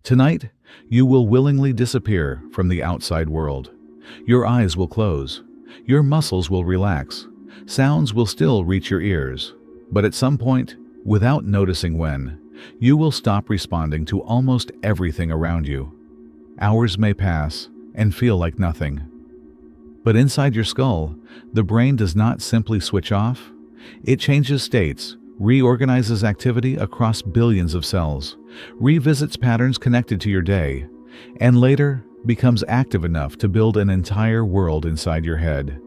Tonight, you will willingly disappear from the outside world. Your eyes will close. Your muscles will relax. Sounds will still reach your ears. But at some point, without noticing when, you will stop responding to almost everything around you. Hours may pass and feel like nothing. But inside your skull, the brain does not simply switch off. It changes states, reorganizes activity across billions of cells, revisits patterns connected to your day, and later becomes active enough to build an entire world inside your head.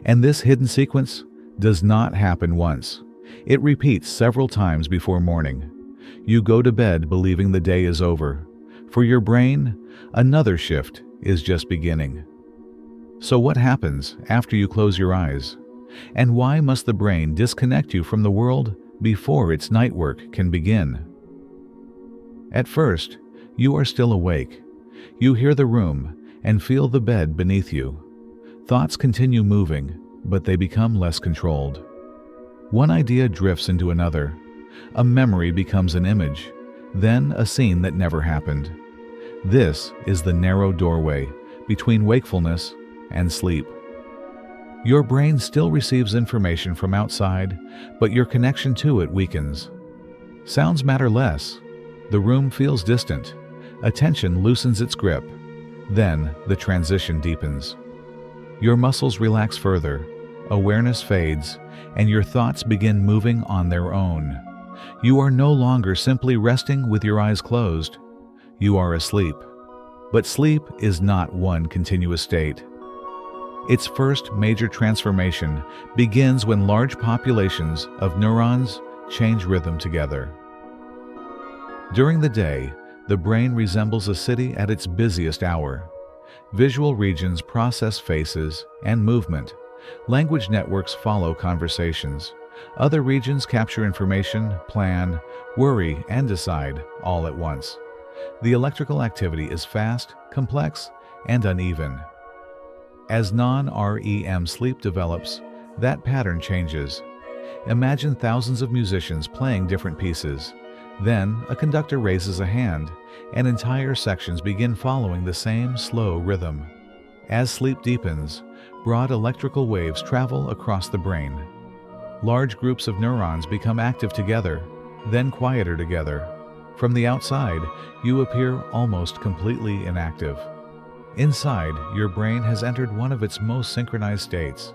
And this hidden sequence does not happen once. It repeats several times before morning. You go to bed believing the day is over. For your brain, another shift is just beginning. So what happens after you close your eyes? And why must the brain disconnect you from the world before its night work can begin? At first, you are still awake. You hear the room and feel the bed beneath you. Thoughts continue moving, but they become less controlled. One idea drifts into another. A memory becomes an image, then a scene that never happened. This is the narrow doorway between wakefulness and sleep. Your brain still receives information from outside, but your connection to it weakens. Sounds matter less. The room feels distant. Attention loosens its grip. Then the transition deepens. Your muscles relax further, awareness fades, and your thoughts begin moving on their own. You are no longer simply resting with your eyes closed. You are asleep. But sleep is not one continuous state. Its first major transformation begins when large populations of neurons change rhythm together. During the day, the brain resembles a city at its busiest hour. Visual regions process faces and movement. Language networks follow conversations. Other regions capture information, plan, worry, and decide all at once. The electrical activity is fast, complex, and uneven. As non-REM sleep develops, that pattern changes. Imagine thousands of musicians playing different pieces. Then, a conductor raises a hand, and entire sections begin following the same slow rhythm. As sleep deepens, broad electrical waves travel across the brain. Large groups of neurons become active together, then quieter together. From the outside, you appear almost completely inactive. Inside, your brain has entered one of its most synchronized states.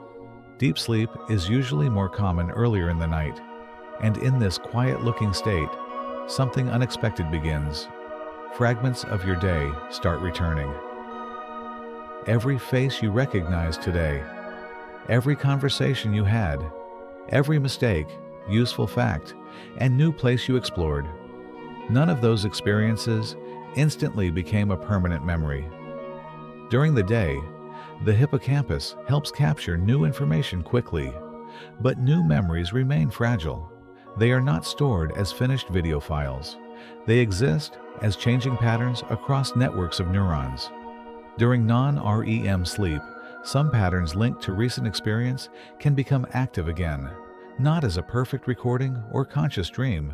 Deep sleep is usually more common earlier in the night, and in this quiet-looking state, something unexpected begins. Fragments of your day start returning. Every face you recognize today, every conversation you had, every mistake, useful fact, and new place you explored, none of those experiences instantly became a permanent memory. During the day, the hippocampus helps capture new information quickly, but new memories remain fragile. They are not stored as finished video files. They exist as changing patterns across networks of neurons. During non-REM sleep, some patterns linked to recent experience can become active again, not as a perfect recording or conscious dream,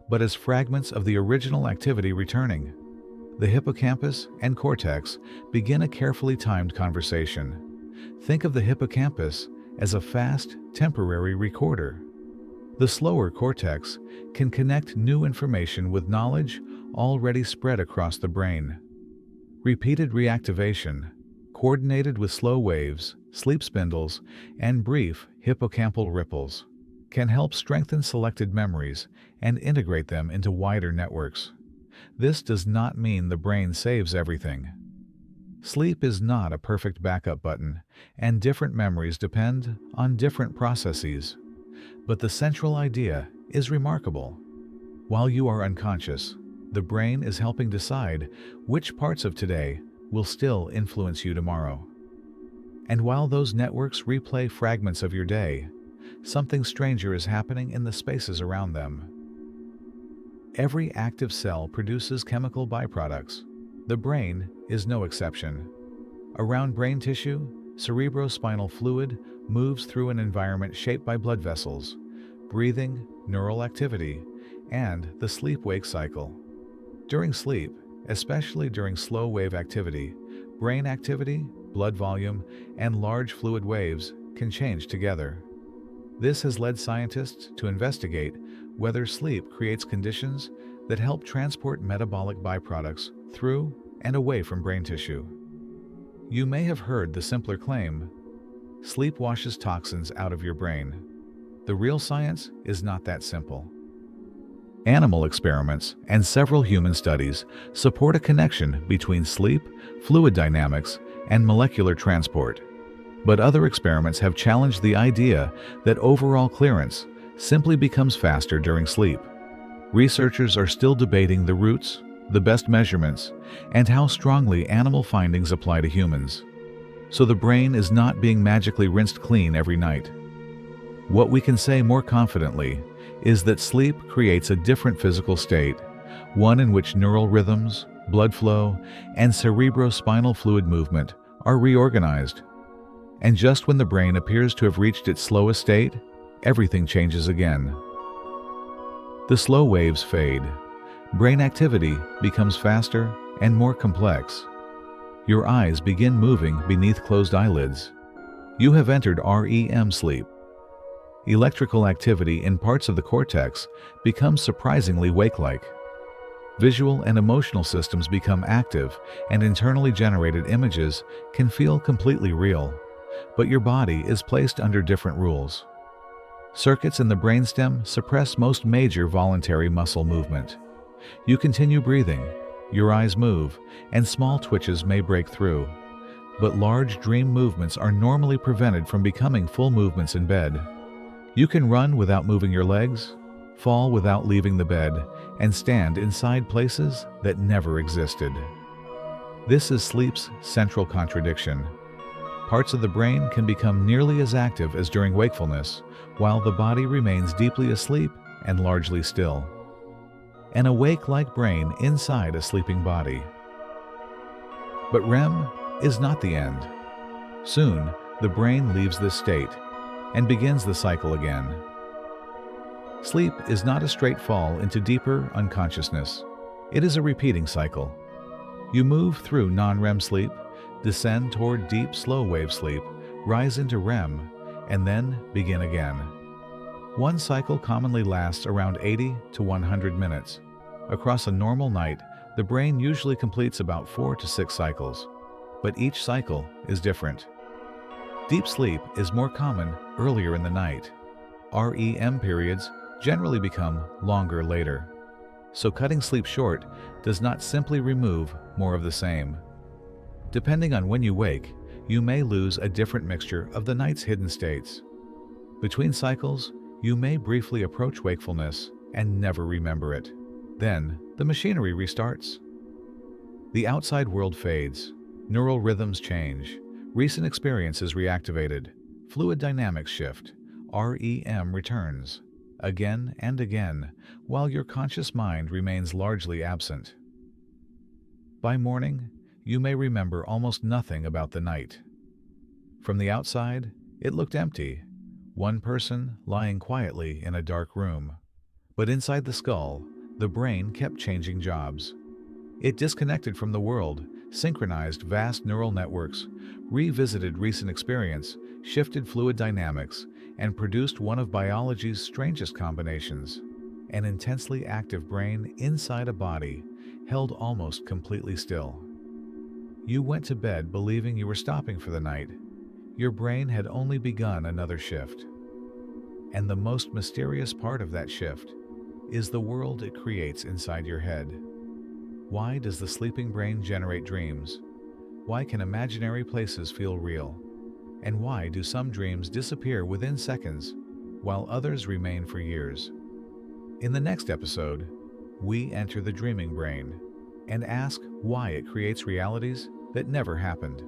but as fragments of the original activity returning. The hippocampus and cortex begin a carefully timed conversation. Think of the hippocampus as a fast, temporary recorder. The slower cortex can connect new information with knowledge already spread across the brain. Repeated reactivation, coordinated with slow waves, sleep spindles, and brief hippocampal ripples, can help strengthen selected memories and integrate them into wider networks. This does not mean the brain saves everything. Sleep is not a perfect backup button, and different memories depend on different processes. But the central idea is remarkable. While you are unconscious, the brain is helping decide which parts of today will still influence you tomorrow. And while those networks replay fragments of your day, something stranger is happening in the spaces around them. Every active cell produces chemical byproducts. The brain is no exception. Around brain tissue, cerebrospinal fluid moves through an environment shaped by blood vessels, breathing, neural activity, and the sleep-wake cycle. During sleep, Especially during slow wave activity, brain activity, blood volume, and large fluid waves can change together. This has led scientists to investigate whether sleep creates conditions that help transport metabolic byproducts through and away from brain tissue. You may have heard the simpler claim, sleep washes toxins out of your brain. The real science is not that simple. Animal experiments and several human studies support a connection between sleep, fluid dynamics, and molecular transport. But other experiments have challenged the idea that overall clearance simply becomes faster during sleep. Researchers are still debating the roots, the best measurements, and how strongly animal findings apply to humans. So the brain is not being magically rinsed clean every night. What we can say more confidently is that sleep creates a different physical state, one in which neural rhythms, blood flow, and cerebrospinal fluid movement are reorganized. And just when the brain appears to have reached its slowest state, everything changes again. The slow waves fade. Brain activity becomes faster and more complex. Your eyes begin moving beneath closed eyelids. You have entered REM sleep. Electrical activity in parts of the cortex becomes surprisingly wake-like. Visual and emotional systems become active, and internally generated images can feel completely real. But your body is placed under different rules. Circuits in the brainstem suppress most major voluntary muscle movement. You continue breathing, your eyes move, and small twitches may break through. But large dream movements are normally prevented from becoming full movements in bed. You can run without moving your legs, fall without leaving the bed, and stand inside places that never existed. This is sleep's central contradiction. Parts of the brain can become nearly as active as during wakefulness, while the body remains deeply asleep and largely still. An awake-like brain inside a sleeping body. But REM is not the end. Soon, the brain leaves this state and begins the cycle again. Sleep is not a straight fall into deeper unconsciousness. It is a repeating cycle. You move through non-REM sleep, descend toward deep slow wave sleep, rise into REM, and then begin again. One cycle commonly lasts around 80 to 100 minutes. Across a normal night, the brain usually completes about 4 to 6 cycles, but each cycle is different. Deep sleep is more common earlier in the night. REM periods generally become longer later. So cutting sleep short does not simply remove more of the same. Depending on when you wake, you may lose a different mixture of the night's hidden states. Between cycles, you may briefly approach wakefulness and never remember it. Then, the machinery restarts. The outside world fades. Neural rhythms change. Recent experiences reactivated. Fluid dynamics shift. REM returns. Again and again, while your conscious mind remains largely absent. By morning, you may remember almost nothing about the night. From the outside, it looked empty. One person lying quietly in a dark room. But inside the skull, the brain kept changing jobs. It disconnected from the world, synchronized vast neural networks, revisited recent experience, shifted fluid dynamics, and produced one of biology's strangest combinations: an intensely active brain inside a body, held almost completely still. You went to bed believing you were stopping for the night. Your brain had only begun another shift. And the most mysterious part of that shift is the world it creates inside your head. Why does the sleeping brain generate dreams? Why can imaginary places feel real? And why do some dreams disappear within seconds, while others remain for years? In the next episode, we enter the dreaming brain and ask why it creates realities that never happened.